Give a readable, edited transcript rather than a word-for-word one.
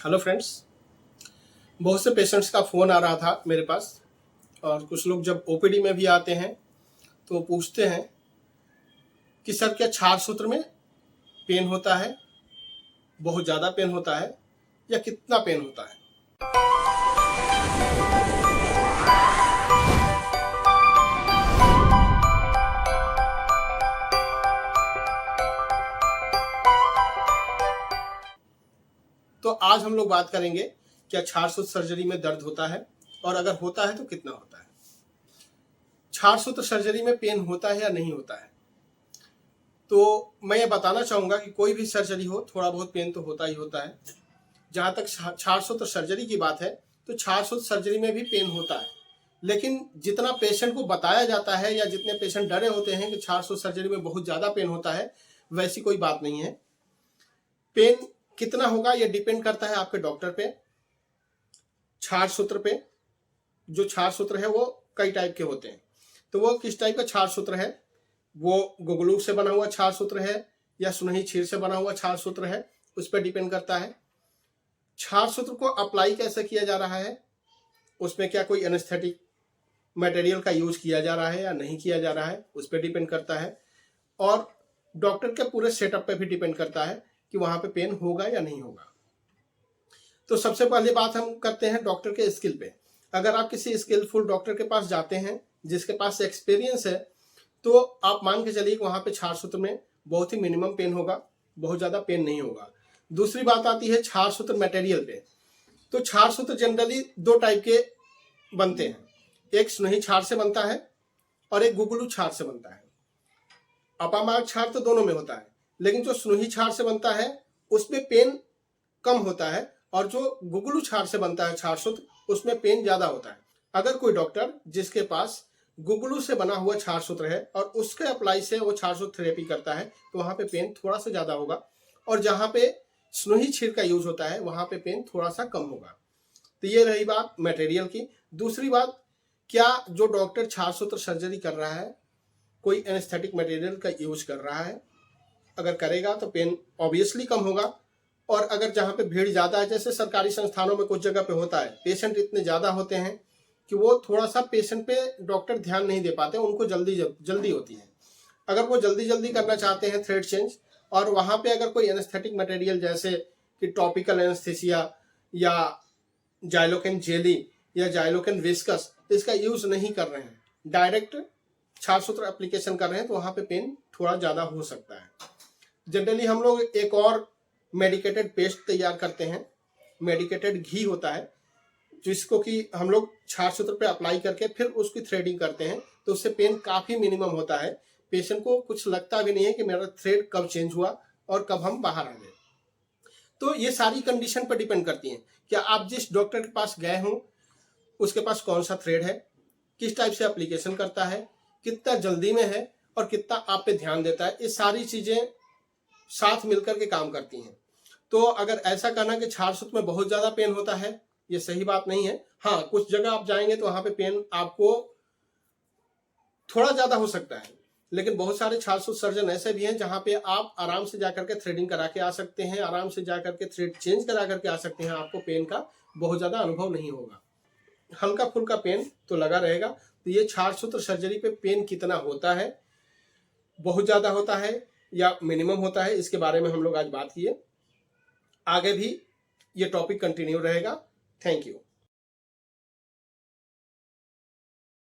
Hello friends. बहुत से patients का फ़ोन आ रहा था मेरे पास, और कुछ लोग जब ओपीडी में भी आते हैं तो पूछते हैं कि सर क्या क्षार सूत्र में पेन होता है, बहुत ज़्यादा पेन होता है या कितना पेन होता है। तो आज हम लोग बात करेंगे क्या क्षार सूत्र सर्जरी में दर्द होता है, और अगर होता है तो कितना होता है। क्षार सूत्र सर्जरी में पेन होता है या नहीं होता है, तो मैं ये बताना चाहूँगा कि कोई भी सर्जरी हो थोड़ा बहुत पेन तो होता ही होता है। जहाँ तक क्षार सूत्र सर्जरी की बात है तो क्षार सूत्र सर्जरी में भी पेन होता है, लेकिन जितना पेशेंट को बताया जाता है या जितने पेशेंट डरे होते हैं कि क्षार सूत्र सर्जरी में बहुत ज़्यादा पेन होता है, वैसी कोई बात नहीं है। पेन कितना होगा ये डिपेंड करता है आपके डॉक्टर पे, क्षार सूत्र पे। जो क्षार सूत्र है वो कई टाइप के होते हैं, तो वो किस टाइप का क्षार सूत्र है, वो गुगलू से बना हुआ क्षार सूत्र है या सुनही क्षीर से बना हुआ क्षार सूत्र है, उस पर डिपेंड करता है। क्षार सूत्र को अप्लाई कैसे किया जा रहा है, उसमें क्या कोई एनेस्थेटिक मटेरियल का यूज किया जा रहा है या नहीं किया जा रहा है, उस पर डिपेंड करता है। और डॉक्टर के पूरे सेटअप पे भी डिपेंड करता है कि वहां पे पेन होगा या नहीं होगा। तो सबसे पहले बात हम करते हैं डॉक्टर के स्किल पे। अगर आप किसी स्किलफुल डॉक्टर के पास जाते हैं जिसके पास एक्सपीरियंस है, तो आप मान के चलिए कि वहां पे क्षार सूत्र में बहुत ही मिनिमम पेन होगा, बहुत ज्यादा पेन नहीं होगा। दूसरी बात आती है क्षार सूत्र मटेरियल पे। तो क्षार सूत्र जनरली दो टाइप के बनते हैं, एक सुनही क्षार से बनता है और एक गुगलू क्षार से बनता है। अपामार्ग क्षार तो दोनों में होता है, लेकिन जो सुनही क्षार से बनता है उसमें पेन कम होता है, और जो गुगलू क्षार से बनता है क्षार सूत्र, उसमें पेन ज्यादा होता है। अगर कोई डॉक्टर जिसके पास गुगलू से बना हुआ क्षार सूत्र है और उसके अप्लाई से वो क्षार सूत्र थेरेपी करता है, तो वहां पे पेन थोड़ा सा ज्यादा होगा, और जहां पे सुनही क्षीर का यूज होता है वहां पे पेन थोड़ा सा कम होगा। तो ये रही बात मटेरियल की। दूसरी बात, क्या जो डॉक्टर क्षार सूत्र सर्जरी कर रहा है कोई एनेस्थेटिक मटेरियल का यूज कर रहा है, अगर करेगा तो पेन ऑब्वियसली कम होगा। और अगर जहाँ पे भीड़ ज्यादा है, जैसे सरकारी संस्थानों में कुछ जगह पे होता है, पेशेंट इतने ज्यादा होते हैं कि वो थोड़ा सा पेशेंट पे डॉक्टर ध्यान नहीं दे पाते, उनको जल्दी होती है। अगर वो जल्दी करना चाहते हैं थ्रेड चेंज, और वहां पे अगर कोई एनेस्थेटिक मटेरियल जैसे कि टॉपिकल एनेस्थेसिया या जाइलोकेन जेली या जाइलोकेन विस्कस, इसका यूज नहीं कर रहे हैं, डायरेक्ट क्षार सूत्र एप्लीकेशन कर रहे हैं, तो वहां पे पेन थोड़ा ज्यादा हो सकता है। जनरली हम लोग एक और मेडिकेटेड पेस्ट तैयार करते हैं, मेडिकेटेड घी होता है, जिसको कि हम लोग क्षार सूत्र पे अप्लाई करके फिर उसकी थ्रेडिंग करते हैं, तो उससे पेन काफी मिनिमम होता है। पेशेंट को कुछ लगता भी नहीं है कि मेरा थ्रेड कब चेंज हुआ और कब हम बाहर आ गए। तो ये सारी कंडीशन पर डिपेंड करती हैं, क्या आप जिस डॉक्टर के पास गए हों उसके पास कौन सा थ्रेड है, किस टाइप से एप्लीकेशन करता है, कितना जल्दी में है और कितना आप पे ध्यान देता है। ये सारी चीजें साथ मिलकर के काम करती हैं। तो अगर ऐसा कहना कि क्षार सूत्र में बहुत ज्यादा पेन होता है, ये सही बात नहीं है। हाँ, कुछ जगह आप जाएंगे तो वहां पे पेन आपको थोड़ा ज्यादा हो सकता है, लेकिन बहुत सारे क्षार सूत्र सर्जन ऐसे भी हैं जहां पे आप आराम से जाकर के थ्रेडिंग करा के आ सकते हैं, आराम से जाकर के थ्रेड चेंज करा करके आ सकते हैं, आपको पेन का बहुत ज्यादा अनुभव नहीं होगा, हल्का फुल्का पेन तो लगा रहेगा। तो ये क्षार सूत्र सर्जरी पे पेन कितना होता है, बहुत ज्यादा होता है या मिनिमम होता है, इसके बारे में हम लोग आज बात किए। आगे भी ये टॉपिक कंटिन्यू रहेगा। Thank you.